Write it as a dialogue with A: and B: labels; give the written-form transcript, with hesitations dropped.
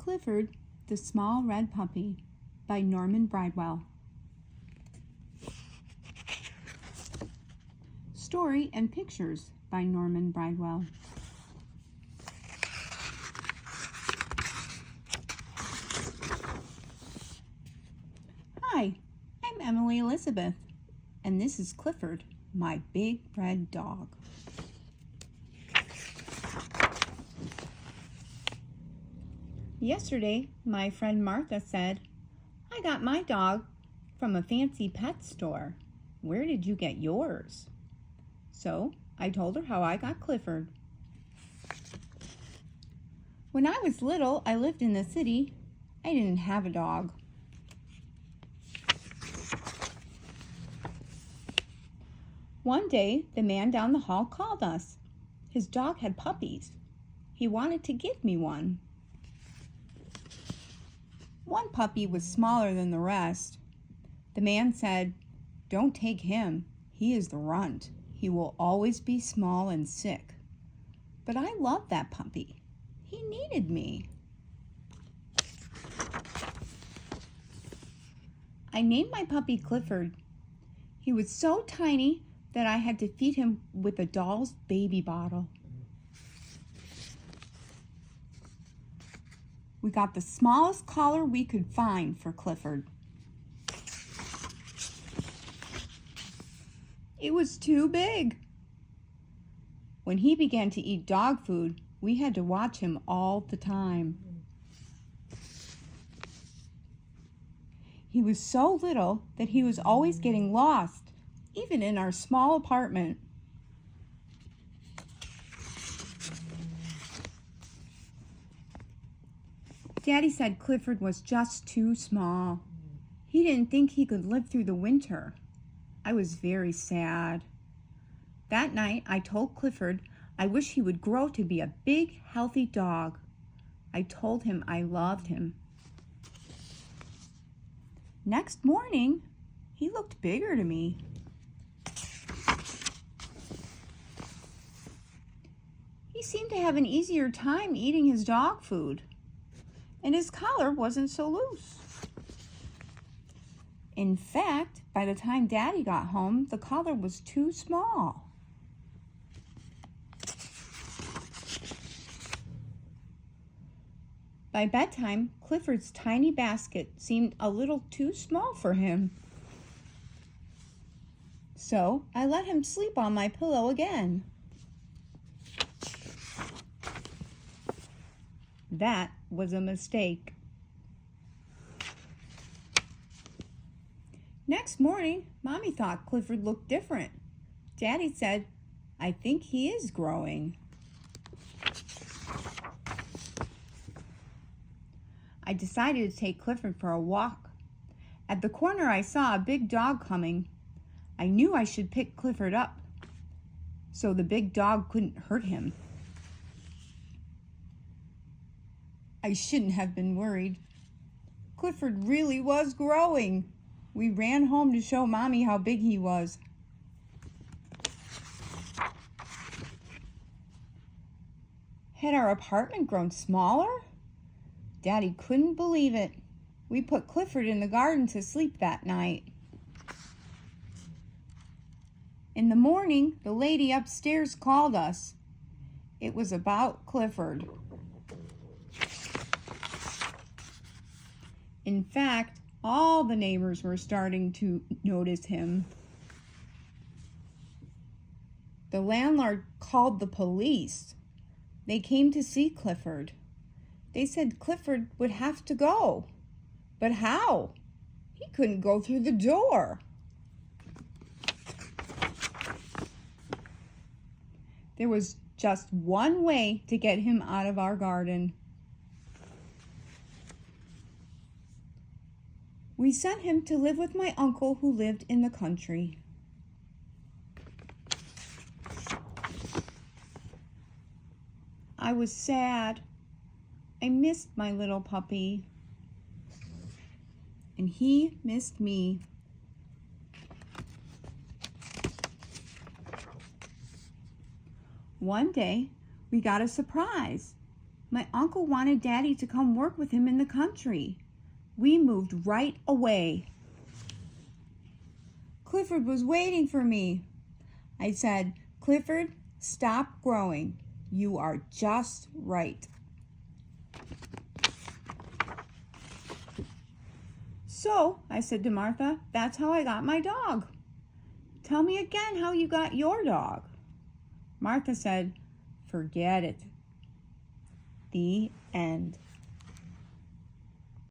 A: Clifford, the Small Red Puppy by Norman Bridewell. Story and pictures by Norman Bridewell. Hi, I'm Emily Elizabeth, and this is Clifford, my big red dog. Yesterday, my friend Martha said, "I got my dog from a fancy pet store. Where did you get yours?" So I told her how I got Clifford. When I was little, I lived in the city. I didn't have a dog. One day, the man down the hall called us. His dog had puppies. He wanted to give me one. One puppy was smaller than the rest. The man said, "Don't take him. He is the runt. He will always be small and sick." But I loved that puppy. He needed me. I named my puppy Clifford. He was so tiny that I had to feed him with a doll's baby bottle. We got the smallest collar we could find for Clifford. It was too big. When he began to eat dog food, we had to watch him all the time. He was so little that he was always getting lost, even in our small apartment. Daddy said Clifford was just too small. He didn't think he could live through the winter. I was very sad. That night, I told Clifford I wish he would grow to be a big, healthy dog. I told him I loved him. Next morning, he looked bigger to me. He seemed to have an easier time eating his dog food, and his collar wasn't so loose. In fact, by the time Daddy got home, the collar was too small. By bedtime, Clifford's tiny basket seemed a little too small for him. So I let him sleep on my pillow again. That was a mistake. Next morning, Mommy thought Clifford looked different. Daddy said, "I think he is growing." I decided to take Clifford for a walk. At the corner, I saw a big dog coming. I knew I should pick Clifford up so the big dog couldn't hurt him. I shouldn't have been worried. Clifford really was growing. We ran home to show Mommy how big he was. Had our apartment grown smaller? Daddy couldn't believe it. We put Clifford in the garden to sleep that night. In the morning, the lady upstairs called us. It was about Clifford. In fact, all the neighbors were starting to notice him. The landlord called the police. They came to see Clifford. They said Clifford would have to go. But how? He couldn't go through the door. There was just one way to get him out of our garden. We sent him to live with my uncle who lived in the country. I was sad. I missed my little puppy, and he missed me. One day, we got a surprise. My uncle wanted Daddy to come work with him in the country. We moved right away. Clifford was waiting for me. I said, Clifford, stop growing. You are just right. So, I said to Martha, that's how I got my dog. Tell me again how you got your dog. Martha said, forget it. The end.